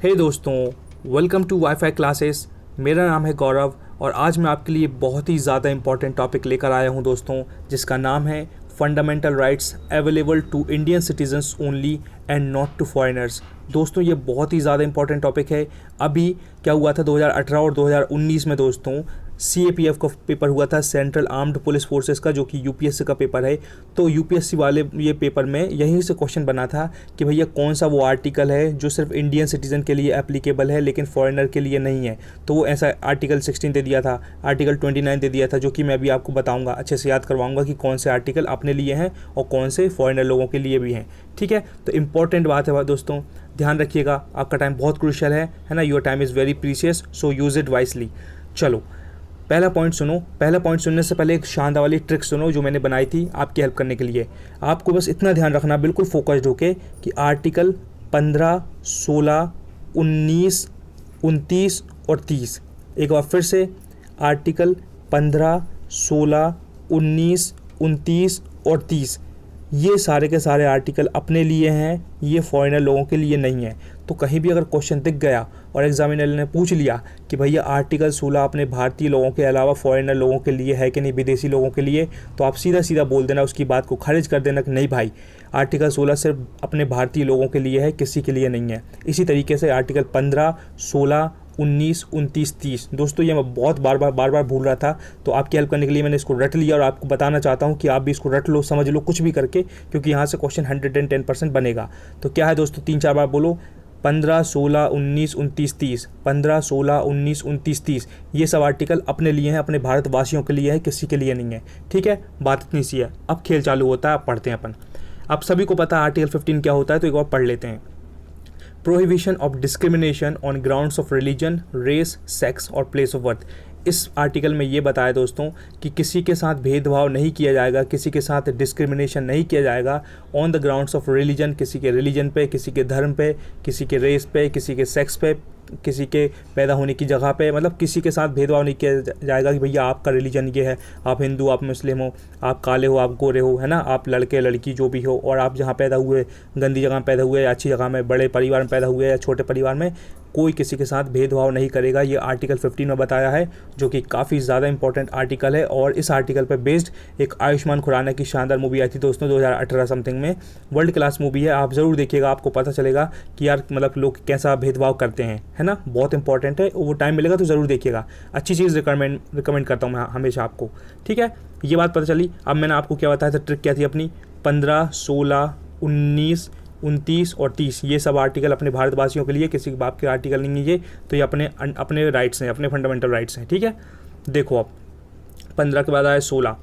हे दोस्तों, welcome to wifi classes. मेरा नाम है गौरव और आज मैं आपके लिए बहुत ही ज़्यादा इंपॉर्टेंट टॉपिक लेकर आया हूं दोस्तों, जिसका नाम है fundamental rights available to Indian citizens only and not to foreigners. दोस्तों ये बहुत ही ज़्यादा इंपॉर्टेंट टॉपिक है। अभी क्या हुआ था 2018 और 2019 में दोस्तों, CAPF का पेपर हुआ था, सेंट्रल आर्म्ड पुलिस फोर्सेस का, जो कि यूपीएससी का पेपर है। तो यूपीएससी वाले ये पेपर में यहीं से क्वेश्चन बना था कि भैया कौन सा वो आर्टिकल है जो सिर्फ इंडियन सिटीजन के लिए एप्लीकेबल है लेकिन फॉरेनर के लिए नहीं है। तो वो ऐसा आर्टिकल 16 दे दिया था, आर्टिकल 29 दे दिया था, जो कि मैं अभी आपको बताऊंगा, अच्छे से याद करवाऊंगा कि कौन से आर्टिकल अपने लिए हैं और कौन से फॉरेनर लोगों के लिए भी हैं। ठीक है, तो इंपॉर्टेंट बात है दोस्तों, ध्यान रखिएगा, आपका टाइम बहुत क्रूशियल है ना। Your time is very precious, so use it wisely. चलो पहला पॉइंट सुनो। पहला पॉइंट सुनने से पहले एक शानदार वाली ट्रिक सुनो जो मैंने बनाई थी आपकी हेल्प करने के लिए। आपको बस इतना ध्यान रखना, बिल्कुल फोकस्ड होके, कि आर्टिकल 15, 16, 19, 29 और 30, एक बार फिर से, आर्टिकल 15, 16, 19, 29 और 30, ये सारे के सारे आर्टिकल अपने लिए हैं, ये फॉरेनर लोगों के लिए नहीं है। तो कहीं भी अगर क्वेश्चन दिख गया और एग्जामिनर ने पूछ लिया कि भैया आर्टिकल 16 अपने भारतीय लोगों के अलावा फॉरेनर लोगों के लिए है कि नहीं, विदेशी लोगों के लिए, तो आप सीधा सीधा बोल देना, उसकी बात को खारिज कर देना कि नहीं भाई, आर्टिकल 16 सिर्फ अपने भारतीय लोगों के लिए है, किसी के लिए नहीं है। इसी तरीके से आर्टिकल 15, 16, 19, 29, 30, दोस्तों ये मैं बहुत बार बार भूल रहा था, तो आपकी हेल्प करने के लिए मैंने इसको रट लिया और आपको बताना चाहता हूँ कि आप भी इसको रट लो, समझ लो, कुछ भी करके, क्योंकि यहाँ से क्वेश्चन 110% बनेगा। तो क्या है दोस्तों, 3-4 बार बोलो, 15, 16, 19, 29, 30, 15, 16, 19, 29, 30, ये सब आर्टिकल अपने लिए हैं, अपने भारतवासियों के लिए है, किसी के लिए नहीं है। ठीक है, बात इतनी सी है। अब खेल चालू होता है, अब पढ़ते हैं अपन। आप सभी को पता है आर्टिकल 15 क्या होता है, तो एक बार पढ़ लेते हैं। Prohibition of discrimination on grounds of religion, race, sex और प्लेस ऑफ बर्थ। इस आर्टिकल में ये बताया दोस्तों कि किसी के साथ भेदभाव नहीं किया जाएगा, किसी के साथ डिस्क्रिमिनेशन नहीं किया जाएगा on the grounds of religion, किसी के रिलीजन पे, किसी के धर्म पे, किसी के रेस पे, किसी के सेक्स पे, किसी के पैदा होने की जगह पे, मतलब किसी के साथ भेदभाव नहीं किया जाएगा कि भैया आपका रिलीजन ये है, आप हिंदू, आप मुस्लिम हो, आप काले हो, आप गोरे हो, है ना, आप लड़के लड़की जो भी हो, और आप जहाँ पैदा हुए, गंदी जगह में पैदा हुए या अच्छी जगह में, बड़े परिवार में पैदा हुए या छोटे परिवार में, कोई किसी के साथ भेदभाव नहीं करेगा। ये आर्टिकल 15 में बताया है, जो कि काफ़ी ज़्यादा इंपॉर्टेंट आर्टिकल है। और इस आर्टिकल पर बेस्ड एक आयुष्मान खुराना की शानदार मूवी आई थी दोस्तों 2018 समथिंग में, वर्ल्ड क्लास मूवी है, आप ज़रूर देखिएगा, आपको पता चलेगा कि यार मतलब लोग कैसा भेदभाव करते हैं, है ना, बहुत इंपॉर्टेंट है। वो टाइम मिलेगा तो ज़रूर देखिएगा, अच्छी चीज़ रिकमेंड करता हूँ मैं हमेशा आपको। ठीक है, ये बात पता चली। अब मैंने आपको क्या बताया था, ट्रिक क्या थी अपनी, 15, 16, 19, 29 और 30, ये सब आर्टिकल अपने भारतवासियों के लिए, किसी के बाप के आर्टिकल नहीं है ये, तो ये अपने राइट्स हैं, अपने फंडामेंटल राइट्स हैं। ठीक है, देखो अब 15 के बाद आया 16,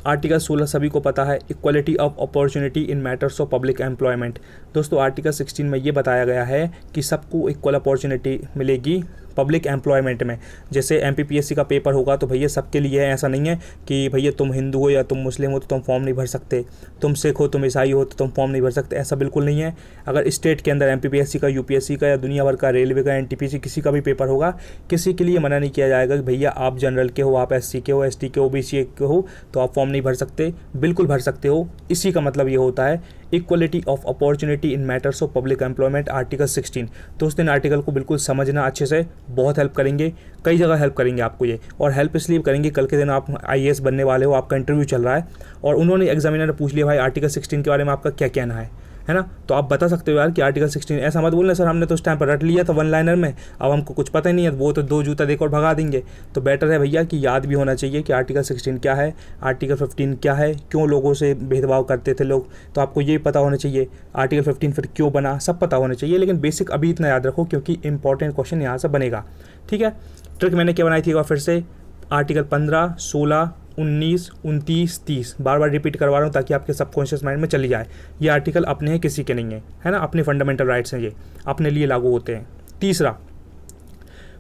आर्टिकल 16 सभी को पता है, equality of opportunity in matters of public employment. दोस्तों आर्टिकल 16 में ये बताया गया है कि सबको इक्वल अपॉर्चुनिटी मिलेगी पब्लिक एम्प्लॉयमेंट में। जैसे MPPSC का पेपर होगा तो भैया सबके लिए है, ऐसा नहीं है कि भैया तुम हिंदू हो या तुम मुस्लिम हो तो तुम फॉर्म नहीं भर सकते, तुम सिख हो, तुम ईसाई हो तो तुम फॉर्म नहीं भर सकते, ऐसा बिल्कुल नहीं है। अगर स्टेट के अंदर MPPSC का, UPSC का या दुनिया भर का, रेलवे का, NTPC, किसी का भी पेपर होगा, किसी के लिए मना नहीं किया जाएगा कि भैया आप जनरल के हो, आप SC के हो, ST के हो, BC के हो, तो आप फॉर्म नहीं भर सकते, बिल्कुल भर सकते हो। इसी का मतलब ये होता है equality of opportunity in matters of public employment, article 16। दोस्तों इन आर्टिकल को बिल्कुल समझना अच्छे से, बहुत हेल्प करेंगे, कई जगह हेल्प करेंगे आपको ये। और हेल्प इसलिए करेंगे, कल के दिन आप IAS बनने वाले हो, आपका इंटरव्यू चल रहा है और उन्होंने एग्जामिनर ने पूछ लिया भाई आर्टिकल 16 के बारे में आपका क्या कहना है ना, तो आप बता सकते हो यार कि आर्टिकल 16, ऐसा मत बोलना सर हमने तो उस टाइम पर रट लिया था 1 लाइनर में, अब हमको कुछ पता ही नहीं है, वो तो 2 जूता देकर भगा देंगे। तो बेटर है भैया कि याद भी होना चाहिए कि आर्टिकल 16 क्या है, आर्टिकल 15 क्या है, क्यों लोगों से भेदभाव करते थे लोग, तो आपको ये पता होना चाहिए। आर्टिकल 15 फिर क्यों बना, सब पता होना चाहिए, लेकिन बेसिक अभी इतना याद रखो क्योंकि इंपॉर्टेंट क्वेश्चन यहाँ से बनेगा। ठीक है, ट्रिक मैंने क्या बनाई थी, और फिर से आर्टिकल 15, 16, 19, 29, 30, बार बार रिपीट करवा रहा हूँ ताकि आपके सबकॉन्शियस माइंड में चली जाए। ये आर्टिकल अपने हैं, किसी के नहीं है ना, अपने फंडामेंटल राइट्स हैं, ये अपने लिए लागू होते हैं। तीसरा,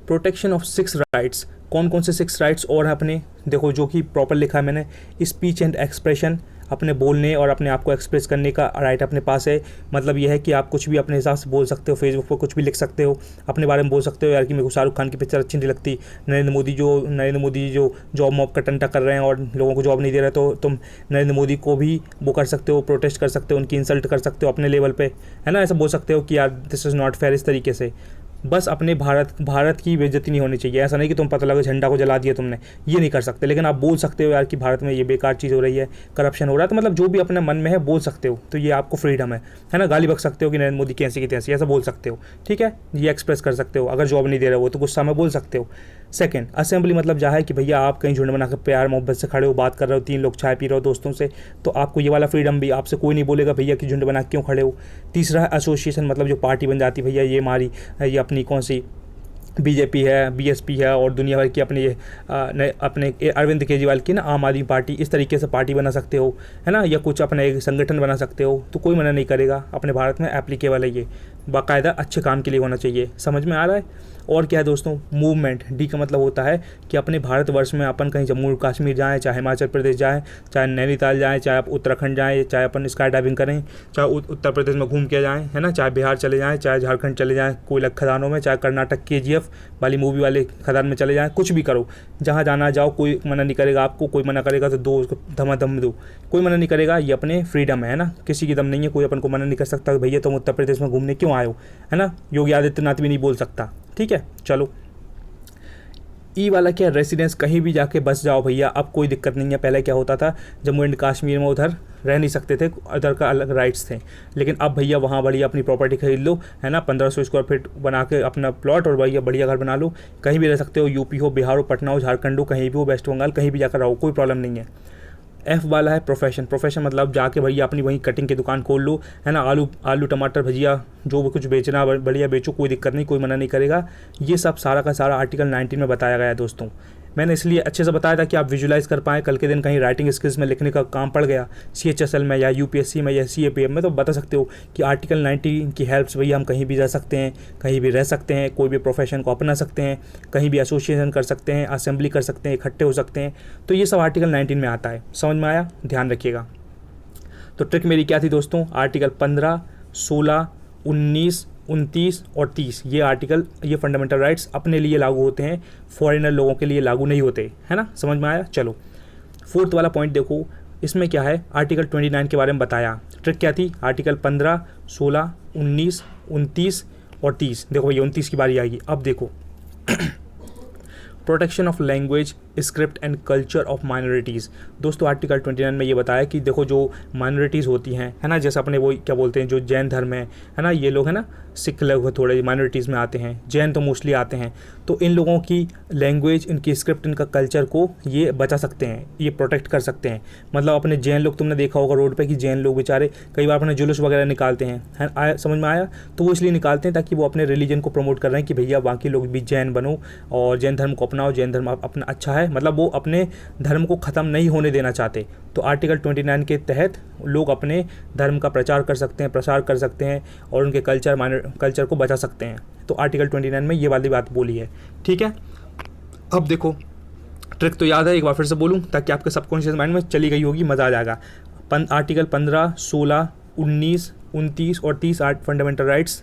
प्रोटेक्शन ऑफ 6 राइट्स। कौन कौन से 6 राइट्स और हैं अपने, देखो जो कि प्रॉपर लिखा है मैंने, स्पीच एंड एक्सप्रेशन, अपने बोलने और अपने आप को एक्सप्रेस करने का राइट अपने पास है। मतलब यह है कि आप कुछ भी अपने हिसाब से बोल सकते हो, फेसबुक पर कुछ भी लिख सकते हो, अपने बारे में बोल सकते हो यार कि मेरे को शाहरुख खान की पिक्चर अच्छी नहीं लगती, नरेंद्र मोदी जो जॉब मॉब का टंटा कर रहे हैं और लोगों को जॉब नहीं दे रहे, तो तुम नरेंद्र मोदी को भी वो कर सकते हो, प्रोटेस्ट कर सकते हो, उनकी इंसल्ट कर सकते हो अपने लेवल पर, है ना, ऐसा बोल सकते हो कि यार दिस इज़ नॉट फेयर, इस तरीके से। बस अपने भारत की बेइज्जती नहीं होनी चाहिए। ऐसा नहीं कि तुम पता लगे झंडा को जला दिया तुमने, ये नहीं कर सकते। लेकिन आप बोल सकते हो यार कि भारत में ये बेकार चीज़ हो रही है, करप्शन हो रहा है, तो मतलब जो भी अपने मन में है बोल सकते हो, तो ये आपको फ्रीडम है ना। गाली बक सकते हो कि नरेंद्र मोदी कैसी की तैसी, ऐसा बोल सकते हो, ठीक है, ये एक्सप्रेस कर सकते हो। अगर जॉब नहीं दे रहे हो तो गुस्सा में बोल सकते हो। सेकंड, असेंबली मतलब जहाँ है कि भैया आप कहीं झुंड बना कर प्यार मोहब्बत से खड़े हो, बात कर रहे हो, 3 लोग चाय पी रहे हो दोस्तों से, तो आपको ये वाला फ्रीडम भी, आपसे कोई नहीं बोलेगा भैया कि झुंड बना क्यों खड़े हो। तीसरा है एसोसिएशन, मतलब जो पार्टी बन जाती है, भैया ये हमारी, ये अपनी कौन सी बीजेपी है, बीएसपी है, और दुनिया भर की अपनी अपने अरविंद केजरीवाल की ना आम आदमी पार्टी, इस तरीके से पार्टी बना सकते हो, है ना, या कुछ अपना एक संगठन बना सकते हो, तो कोई मना नहीं करेगा। अपने भारत में एप्लीकेबल है ये, बाकायदा अच्छे काम के लिए होना चाहिए। समझ में आ रहा है। और क्या है दोस्तों, मूवमेंट, डी का मतलब होता है कि अपने भारतवर्ष में अपन कहीं जम्मू कश्मीर जाएँ, चाहे हिमाचल प्रदेश जाएँ, चाहे नैनीताल जाएँ, चाहे आप उत्तराखंड जाएँ, चाहे अपन स्काई डाइविंग करें, चाहे उत्तर प्रदेश में घूम के जाएँ, है ना, चाहे बिहार चले जाएँ, चाहे झारखंड चले जाएँ कोयला खदानों में, चाहे कर्नाटक KGF वाली मूवी वाले खदान में चले जाएँ, कुछ भी करो, जहाँ जाना जाओ, कोई मना नहीं करेगा आपको। कोई मना करेगा तो दो उसको धमाधम दो, कोई मना नहीं करेगा, ये अपने फ्रीडम है ना, किसी की दम नहीं है, कोई अपन को मना नहीं कर सकता भैया तुम उत्तर प्रदेश में घूमने क्यों आए हो, है ना। योगी आदित्यनाथ भी नहीं बोल सकता, ठीक है। चलो, ई वाला क्या, रेसिडेंस, कहीं भी जाके बस जाओ भैया, अब कोई दिक्कत नहीं है। पहले क्या होता था, जम्मू एंड कश्मीर में उधर रह नहीं सकते थे, उधर का अलग राइट्स थे, लेकिन अब भैया वहाँ बढ़िया अपनी प्रॉपर्टी खरीद लो, है ना, 1500 स्क्वायर फीट बना के अपना प्लॉट, और भैया बढ़िया घर बना लो, कहीं भी रह सकते हो, यूपी हो, बिहार हो, पटना हो, झारखंड हो, कहीं भी हो, वेस्ट बंगाल, कहीं भी जाकर रहो, कोई प्रॉब्लम नहीं है। F वाला है प्रोफेशन, प्रोफेशन मतलब जाके भैया अपनी वहीं कटिंग की दुकान खोल लो, है ना, आलू टमाटर भजिया जो भी कुछ बेचना बढ़िया बेचो, कोई दिक्कत नहीं, कोई मना नहीं करेगा। ये सब सारा का सारा आर्टिकल 19 में बताया गया है दोस्तों। मैंने इसलिए अच्छे से बताया था कि आप विजुलाइज कर पाएँ, कल के दिन कहीं राइटिंग स्किल्स में लिखने का काम पड़ गया, CHSL में या UPSC में या CAPF में, तो बता सकते हो कि आर्टिकल 19 की हेल्प से भैया हम कहीं भी जा सकते हैं, कहीं भी रह सकते हैं, कोई भी प्रोफेशन को अपना सकते हैं, कहीं भी एसोसिएशन कर सकते हैं, असेंबली कर सकते हैं, इकट्ठे हो सकते हैं, तो ये सब आर्टिकल 19 में आता है। समझ में आया, ध्यान रखिएगा। तो ट्रिक मेरी क्या थी दोस्तों, आर्टिकल 15, 16, 19, 29 और 30, ये आर्टिकल, ये फंडामेंटल राइट्स अपने लिए लागू होते हैं, फॉरेनर लोगों के लिए लागू नहीं होते, है ना। समझ में आया। चलो, फोर्थ वाला पॉइंट देखो, इसमें क्या है, आर्टिकल 29 के बारे में बताया। ट्रिक क्या थी, आर्टिकल 15, 16, 19, 29 और 30। देखो ये 29 की बारी आएगी। अब देखो protection of language, script and culture of minorities. दोस्तों आर्टिकल 29 में ये बताया कि देखो जो माइनॉरिटीज़ होती हैं, है ना, जैसे अपने वो क्या बोलते हैं, जो जैन धर्म है ना, ये लोग है ना, सिख लोग थोड़े माइनॉरिटीज़ में आते हैं, जैन तो मोस्टली आते हैं, तो इन लोगों की लैंग्वेज, इनकी स्क्रिप्ट, इनका कल्चर को ये बचा सकते हैं, ये प्रोटेक्ट कर सकते हैं। मतलब अपने जैन लोग, तुमने देखा होगा रोड पे कि जैन लोग बेचारे कई बार अपने जुलूस वगैरह निकालते हैं, है, समझ में आया। तो वो इसलिए निकालते हैं ताकि वो अपने रिलीजन को प्रमोट कर रहे हैं कि भैया बाकी लोग भी जैन बनो और जैन धर्म को अपनाओ, जैन धर्म अपना अच्छा है, मतलब वो अपने धर्म को ख़त्म नहीं होने देना चाहते। तो आर्टिकल 29 के तहत लोग अपने धर्म का प्रचार कर सकते हैं, प्रसार कर सकते हैं, और उनके कल्चर को बचा सकते हैं। तो आर्टिकल 29 में ये वाली बात बोली है, ठीक है। अब देखो, ट्रिक तो याद है, एक बार फिर से बोलूँ ताकि आपके सबकॉन्शियस माइंड में चली गई होगी, मज़ा आ जाएगा। आर्टिकल 15, 16, 19, 29 और 30 फंडामेंटल राइट्स,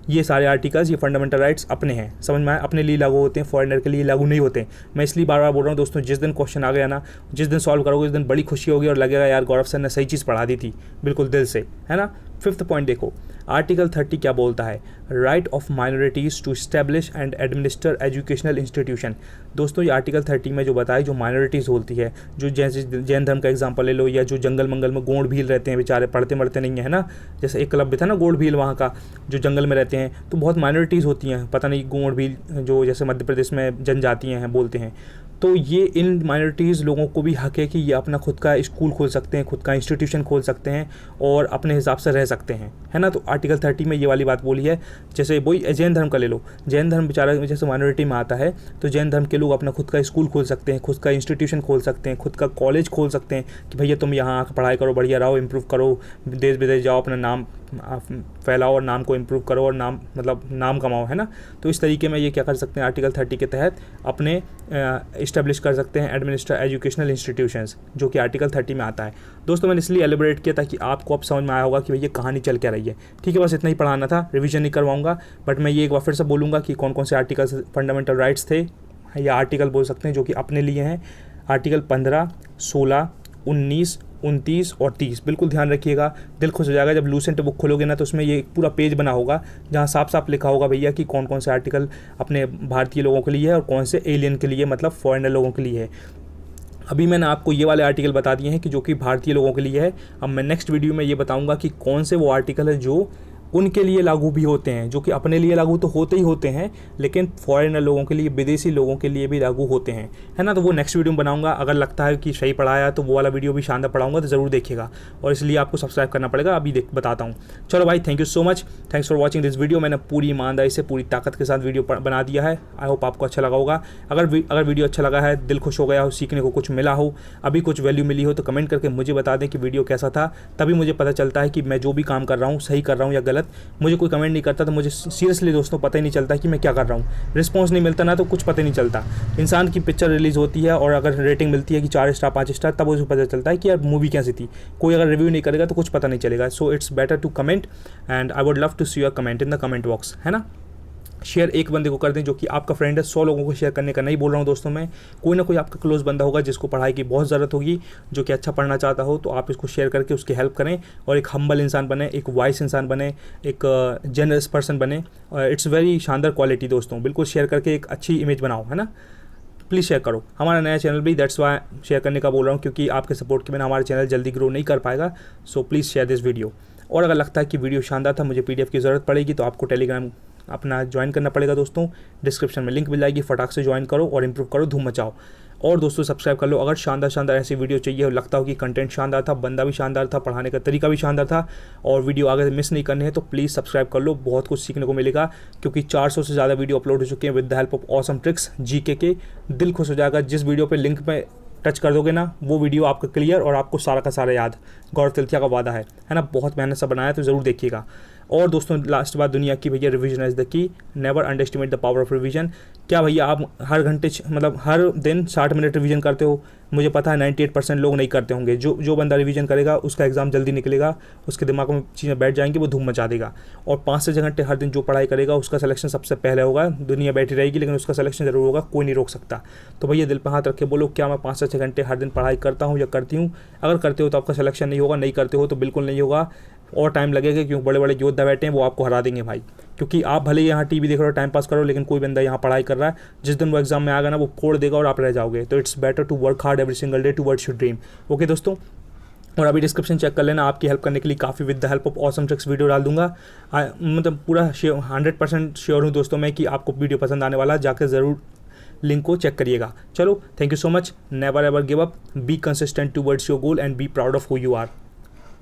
ये सारे आर्टिकल्स, ये फंडामेंटल राइट्स अपने हैं। समझ में आया, अपने लिए लागू होते हैं, फॉरेनर के लिए लागू नहीं होते। मैं इसलिए बार बार बोल रहा हूँ दोस्तों, जिस दिन क्वेश्चन आ गया ना, जिस दिन सॉल्व करोगे उस दिन बड़ी खुशी होगी और लगेगा यार गौरव सर ने सही चीज़ पढ़ा दी थी, बिल्कुल दिल से, है ना। फिफ्थ पॉइंट देखो, आर्टिकल 30 क्या बोलता है, right of minorities to establish and administer educational institution. दोस्तों ये आर्टिकल 30 में जो बताया, जो माइनॉरिटीज़ होती है, जो जैसे जैन धर्म का एग्जांपल ले लो, या जो जंगल मंगल में गोंड भील रहते हैं बेचारे, पढ़ते मरते नहीं है ना, जैसे एक क्लब भी था ना गोंड भील वहाँ का, जो जंगल में रहते हैं, तो बहुत माइनॉरिटीज़ होती हैं, पता नहीं गोंड भील जो जैसे मध्य प्रदेश में जनजातियाँ हैं बोलते हैं, तो ये इन माइनॉरिटीज़ लोगों को भी हक है कि ये अपना खुद का स्कूल खोल सकते हैं, खुद का इंस्टीट्यूशन खोल सकते हैं और अपने हिसाब से रह सकते हैं, है ना। तो आर्टिकल 30 में ये वाली बात बोली है। जैसे वही जैन धर्म का ले लो, जैन धर्म बेचारा जैसे माइनॉरिटी में आता है, तो जैन धर्म के लोग अपना खुद का स्कूल खोल सकते हैं, खुद का इंस्टीट्यूशन खोल सकते हैं, खुद का कॉलेज खोल सकते हैं कि भैया तुम यहाँ आकर पढ़ाई करो, बढ़िया रहो, इम्प्रूव करो, देश विदेश जाओ, अपना नाम फैलाओ और नाम को इम्प्रूव करो और नाम मतलब नाम कमाओ, है ना। तो इस तरीके में ये क्या कर सकते हैं, आर्टिकल 30 के तहत अपने इस्टेब्लिश कर सकते हैं एडमिनिस्टर एजुकेशनल इंस्टीट्यूशंस, जो कि आर्टिकल 30 में आता है। दोस्तों मैंने इसलिए एलिब्रेट किया ताकि आपको अब समझ में आया होगा कि भैया कहानी चल क्या रही है, ठीक है। बस इतना ही पढ़ाना था, रिवीजन नहीं करवाऊंगा, बट मैं ये एक बार फिर से बोलूँगा कि कौन कौन से आर्टिकल्स फंडामेंटल राइट्स थे, या आर्टिकल बोल सकते हैं जो कि अपने लिए हैं। आर्टिकल 15, 16, 19, 29 और 30 बिल्कुल ध्यान रखिएगा, दिल खुश हो जाएगा जब लूसेंट बुक खोलोगे ना, तो उसमें ये एक पूरा पेज बना होगा जहाँ साफ साफ लिखा होगा भैया कि कौन कौन से आर्टिकल अपने भारतीय लोगों के लिए है और कौन से एलियन के लिए, मतलब फॉरेनर लोगों के लिए है। अभी मैंने आपको ये वाले आर्टिकल बता दिए हैं कि जो कि भारतीय लोगों के लिए है। अब मैं नेक्स्ट वीडियो में ये बताऊंगा कि कौन से वो आर्टिकल है जो उनके लिए लागू भी होते हैं, जो कि अपने लिए लागू तो होते ही होते हैं लेकिन फॉरेनर लोगों के लिए, विदेशी लोगों के लिए भी लागू होते हैं, है ना। तो वो नेक्स्ट वीडियो में बनाऊंगा। अगर लगता है कि सही पढ़ाया तो वो वाला वीडियो भी शानदार पढ़ाऊंगा, तो ज़रूर देखिएगा, और इसलिए आपको सब्सक्राइब करना पड़ेगा। अभी बताता हूँ। चलो भाई, thank you so much, thanks for watching this video. मैंने पूरी ईमानदारी से, पूरी ताकत के साथ वीडियो बना दिया है। आई होप आपको अच्छा लगा होगा। अगर वीडियो अच्छा लगा है, दिल खुश हो गया हो, सीखने को कुछ मिला हो, अभी कुछ वैल्यू मिली हो, तो कमेंट करके मुझे बता दें कि वीडियो कैसा था। तभी मुझे पता चलता है कि मैं जो भी काम कर रहा हूँ सही कर रहा हूँ या गलत। मुझे कोई कमेंट नहीं करता तो मुझे सीरियसली दोस्तों पता ही नहीं चलता कि मैं क्या कर रहा हूँ। रिस्पॉन्स नहीं मिलता ना, तो कुछ पता ही नहीं चलता। इंसान की पिक्चर रिलीज़ होती है और अगर रेटिंग मिलती है कि 4 स्टार 5 स्टार, तब उसे पता चलता है कि यार मूवी कैसी थी। कोई अगर रिव्यू नहीं करेगा तो कुछ पता नहीं चलेगा। So it's better to comment and I would love to see your comment in the comment box, है ना। शेयर एक बंदे को कर दें जो कि आपका फ्रेंड है। 100 लोगों को शेयर करने का नहीं बोल रहा हूँ दोस्तों मैं। कोई ना कोई आपका क्लोज बंदा होगा जिसको पढ़ाई की बहुत ज़रूरत होगी, जो कि अच्छा पढ़ना चाहता हो, तो आप इसको शेयर करके उसकी हेल्प करें और एक हम्बल इंसान बने, एक वाइस इंसान बने, एक जेनरस पर्सन बने। इट्स वेरी शानदार क्वालिटी दोस्तों। बिल्कुल शेयर करके एक अच्छी इमेज बनाओ, है ना। प्लीज़ शेयर करो। हमारा नया चैनल भी, दैट्स वाई शेयर करने का बोल रहा हूँ, क्योंकि आपके सपोर्ट के बिना हमारा चैनल जल्दी ग्रो नहीं कर पाएगा। So please share this video. और अगर लगता है कि वीडियो शानदार था, मुझे PDF की ज़रूरत पड़ेगी, तो आपको टेलीग्राम अपना ज्वाइन करना पड़ेगा दोस्तों। डिस्क्रिप्शन में लिंक मिल जाएगी, फटाक से ज्वाइन करो और इंप्रूव करो, धूम मचाओ। और दोस्तों सब्सक्राइब कर लो। अगर शानदार ऐसी वीडियो चाहिए और लगता हो कि कंटेंट शानदार था, बंदा भी शानदार था, पढ़ाने का तरीका भी शानदार था और वीडियो आगे मिस नहीं करनी है, तो प्लीज़ सब्सक्राइब कर लो। बहुत कुछ सीखने को मिलेगा, क्योंकि 400 से ज़्यादा वीडियो अपलोड हो चुके हैं with the help of awesome tricks GK के। दिल खुश हो जाएगा। जिस वीडियो पे लिंक पे टच कर दोगे ना, वो वीडियो आपका क्लियर और आपको सारा का सारा याद। गौरव तिलकिया का वादा है ना। बहुत मेहनत से बनाया, तो ज़रूर देखिएगा। और दोस्तों लास्ट बात दुनिया की, भैया revision is the key, never underestimate the power of revision. क्या भैया आप हर घंटे मतलब हर दिन 60 मिनट रिवीजन करते हो? मुझे पता है 98% लोग नहीं करते होंगे। जो बंदा रिवीजन करेगा उसका एग्ज़ाम जल्दी निकलेगा, उसके दिमाग में चीज़ें बैठ जाएंगी, वो धूम मचा देगा। और 5 से 6 घंटे हर दिन जो पढ़ाई करेगा उसका सिलेक्शन सबसे पहले होगा। दुनिया बैठी रहेगी लेकिन उसका सिलेक्शन ज़रूर होगा, कोई नहीं रोक सकता। तो भैया दिल पर हाथ रख के बोलो, क्या मैं 5 से 6 घंटे हर दिन पढ़ाई करता हूँ या करती हूँ? अगर करते हो तो आपका सिलेक्शन नहीं होगा, नहीं करते हो तो बिल्कुल नहीं होगा, और टाइम लगेगा, क्योंकि बड़े बड़े योद्धा बैठे हैं, वो आपको हरा देंगे भाई। क्योंकि आप भले यहाँ TV देख रहे हो, टाइम पास करो, लेकिन कोई बंदा यहाँ पढ़ाई कर रहा है, जिस दिन वो एग्जाम में आएगा ना, वो फोड़ देगा और आप रह जाओगे। तो it's better to work hard every single day towards your dream. Okay दोस्तों, और अभी डिस्क्रिप्शन चेक कर लेना, आपकी हेल्प करने के लिए काफ़ी with the help of awesome tricks video डाल दूंगा। मतलब पूरा 100% श्योर हूँ दोस्तों मैं कि आपको वीडियो पसंद आने वाला। जाकर ज़रूर लिंक को चेक करिएगा। चलो, thank you so much. Never ever give up, be consistent towards your goal and be proud of who you are.